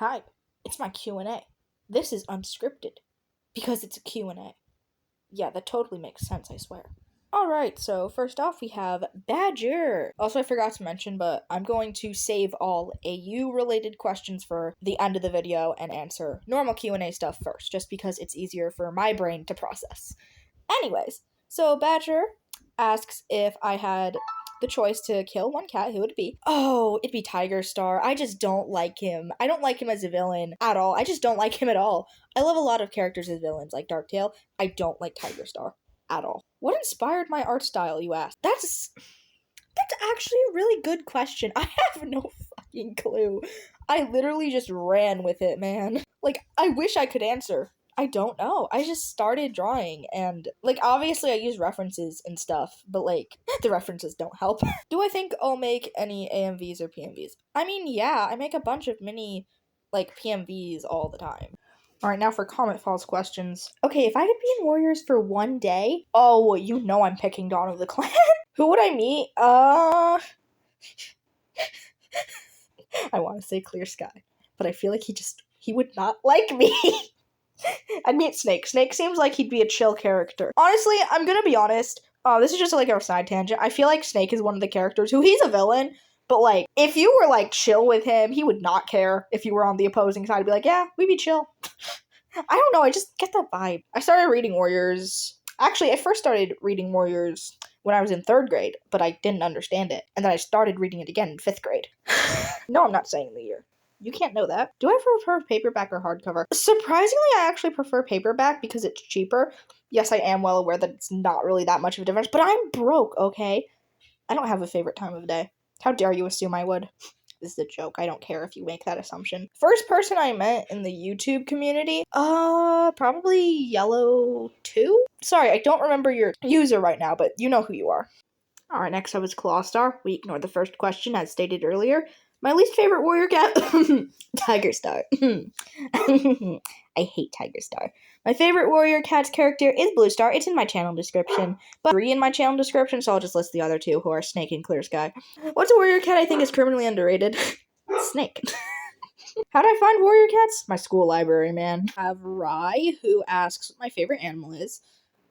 Hi, it's my Q&A. This is unscripted because it's a Q&A. Yeah, that totally makes sense, I swear. Alright, so first off we have Badger. Also, I forgot to mention, but I'm going to save all AU-related questions for the end of the video and answer normal Q&A stuff first, just because it's easier for my brain to process. Anyways, so Badger asks if I had the choice to kill one cat, who would it be? Oh, it'd be Tiger Star. I just don't like him. I don't like him as a villain at all. I just don't like him at all. I love a lot of characters as villains, like Darktail. I don't like Tiger Star at all. What inspired my art style, you ask? That's actually a really good question. I have no fucking clue. I literally just ran with it, man. Like, I wish I could answer. I don't know. I just started drawing and, obviously I use references and stuff, but, the references don't help. Do I think I'll make any AMVs or PMVs? I mean, yeah, I make a bunch of mini, PMVs all the time. Alright, now for Comet Falls questions. Okay, if I could be in Warriors for one day, oh, you know I'm picking Dawn of the Clan. Who would I meet? I want to say Clear Sky, but I feel like he would not like me. I'd meet Snake. Snake seems like he'd be a chill character. Honestly, I'm gonna be honest. This is just a side tangent. I feel like Snake is one of the characters who he's a villain, but if you were chill with him, he would not care if you were on the opposing side. He'd be like, yeah, we'd be chill. I don't know. I just get that vibe. I started reading Warriors. Actually, I first started reading Warriors when I was in 3rd grade, but I didn't understand it. And then I started reading it again in 5th grade. No, I'm not saying the year. You can't know that. Do I prefer paperback or hardcover? Surprisingly, I actually prefer paperback because it's cheaper. Yes, I am well aware that it's not really that much of a difference, but I'm broke, okay? I don't have a favorite time of day. How dare you assume I would? This is a joke. I don't care if you make that assumption. First person I met in the YouTube community, probably Yellow2? Sorry, I don't remember your user right now, but you know who you are. Alright, next up is Clawstar. We ignore the first question, as stated earlier. My least favorite warrior cat? Tiger Star. I hate Tiger Star. My favorite warrior cat's character is Blue Star. It's in my channel description. But 3 in my channel description, so I'll just list the other 2, who are Snake and Clear Sky. What's a warrior cat I think is criminally underrated? Snake. How do I find warrior cats? My school library, man. I have Rai, who asks what my favorite animal is.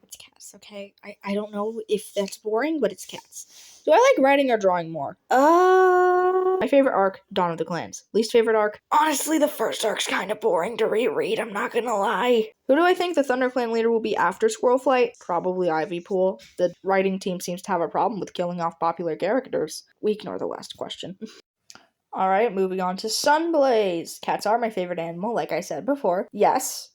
It's cats, okay? I don't know if that's boring, but it's cats. Do I like writing or drawing more? My favorite arc, Dawn of the Clans. Least favorite arc? Honestly, the first arc's kind of boring to reread, I'm not gonna lie. Who do I think the ThunderClan leader will be after Squirrel Flight? Probably Ivypool. The writing team seems to have a problem with killing off popular characters. We ignore the last question. Alright, moving on to Sunblaze. Cats are my favorite animal, like I said before. Yes.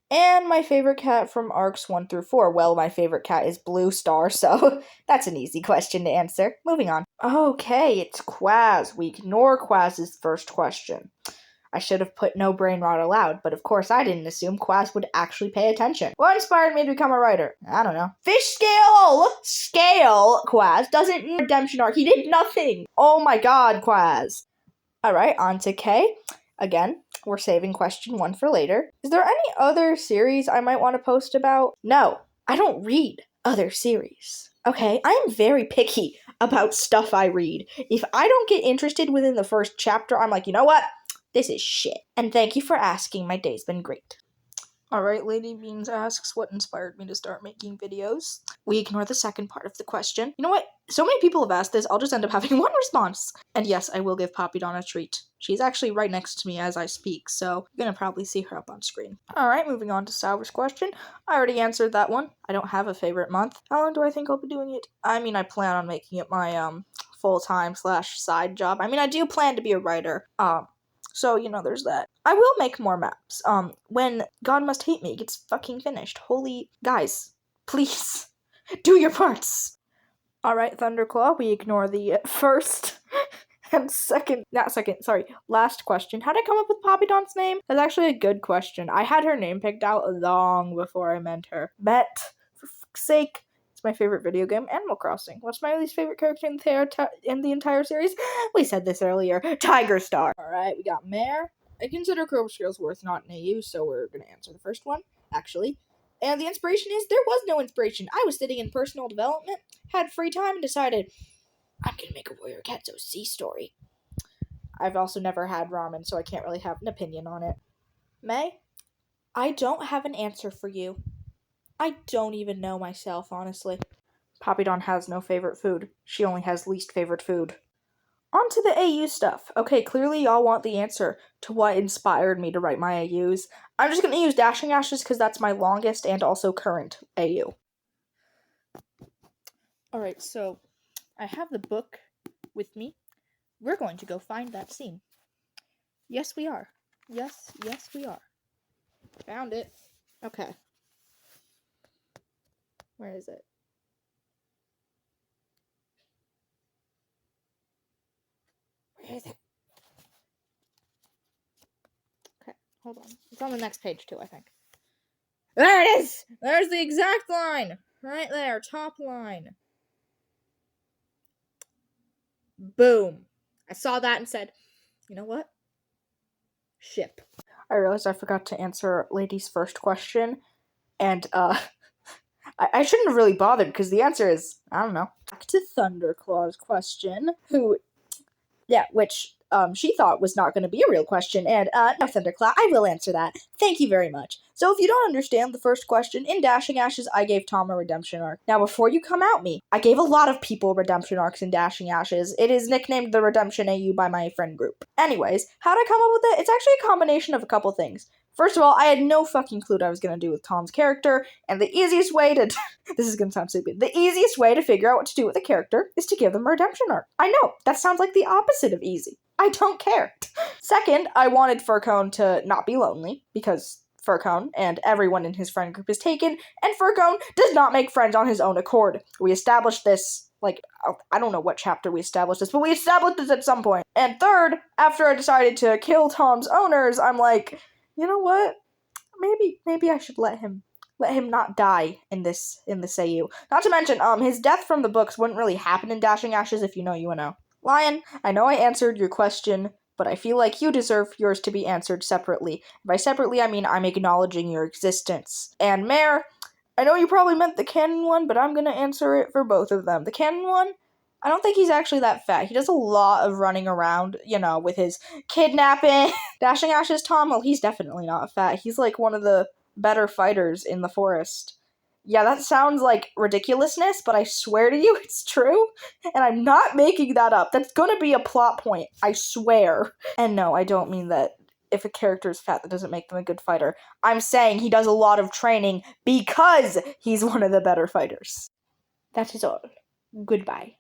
And my favorite cat from arcs 1 through 4. Well, my favorite cat is Blue Star, so that's an easy question to answer. Moving on. Okay, it's Quaz. We ignore Quaz's first question. I should have put no brain rot allowed, but of course I didn't assume Quaz would actually pay attention. What inspired me to become a writer? I don't know. Fish Scale Quaz doesn't need a redemption arc. He did nothing. Oh my god, Quaz. Alright, on to K. Again, we're saving question 1 for later. Is there any other series I might want to post about? No, I don't read other series. Okay, I am very picky about stuff I read. If I don't get interested within the first chapter, I'm like, you know what? This is shit. And thank you for asking. My day's been great. Alright, Lady Beans asks what inspired me to start making videos. We ignore the second part of the question. You know what? So many people have asked this, I'll just end up having one response. And yes, I will give Poppy Dawn a treat. She's actually right next to me as I speak, so you're gonna probably see her up on screen. Alright, moving on to Sour's question. I already answered that one. I don't have a favorite month. How long do I think I'll be doing it? I mean, I plan on making it my, full-time / side job. I mean, I do plan to be a writer. So, there's that. I will make more maps. When God Must Hate Me gets fucking finished. Holy... Guys, please, do your parts! Alright, Thunderclaw, we ignore the first and last question. How did I come up with Poppy Dawn's name? That's actually a good question. I had her name picked out long before I met her. For fuck's sake. It's my favorite video game, Animal Crossing. What's my least favorite character in the entire series? We said this earlier. Tiger Star. Alright, we got Mare. I consider Crowsworth not an AU, so we're gonna answer the first one, actually. And the inspiration is, there was no inspiration. I was sitting in personal development, had free time, and decided, I'm gonna make a Warrior Cats OC story. I've also never had ramen, so I can't really have an opinion on it. May, I don't have an answer for you. I don't even know myself, honestly. Papidon has no favorite food. She only has least favorite food. On to the AU stuff. Okay, clearly y'all want the answer to what inspired me to write my AUs. I'm just gonna use Dashing Ashes because that's my longest and also current AU. Alright, so I have the book with me. We're going to go find that scene. Yes, we are. Yes, we are. Found it. Okay. Where is it? Where is it? Okay, hold on. It's on the next page too, I think. There it is! There's the exact line! Right there, top line. Boom. I saw that and said, you know what? Ship. I realized I forgot to answer Lady's first question, and I shouldn't have really bothered because the answer is, I don't know. Back to Thunderclaw's question, which she thought was not going to be a real question, and no, Thunderclaw, I will answer that. Thank you very much. So if you don't understand the first question, in Dashing Ashes, I gave Tom a redemption arc. Now, before you come at me, I gave a lot of people redemption arcs in Dashing Ashes. It is nicknamed the Redemption AU by my friend group. Anyways, how'd I come up with it? It's actually a combination of a couple things. First of all, I had no fucking clue what I was going to do with Tom's character, and the easiest way to... this is going to sound stupid. The easiest way to figure out what to do with a character is to give them a redemption arc. I know, that sounds like the opposite of easy. I don't care. Second, I wanted Furcone to not be lonely, because Furcone and everyone in his friend group is taken, and Furcone does not make friends on his own accord. We established this, I don't know what chapter we established this, but we established this at some point. And third, after I decided to kill Tom's owners, I'm like, you know what? Maybe I should let him not die in this AU. Not to mention, his death from the books wouldn't really happen in Dashing Ashes if you know, you know. Lion, I know I answered your question, but I feel like you deserve yours to be answered separately. By separately, I mean I'm acknowledging your existence. And Mare, I know you probably meant the canon one, but I'm gonna answer it for both of them. The canon one, I don't think he's actually that fat. He does a lot of running around, with his kidnapping. Dashing Ashes Tom, well, he's definitely not fat. He's like one of the better fighters in the forest. Yeah, that sounds like ridiculousness, but I swear to you, it's true. And I'm not making that up. That's gonna be a plot point, I swear. And no, I don't mean that if a character is fat, that doesn't make them a good fighter. I'm saying he does a lot of training because he's one of the better fighters. That is all. Goodbye.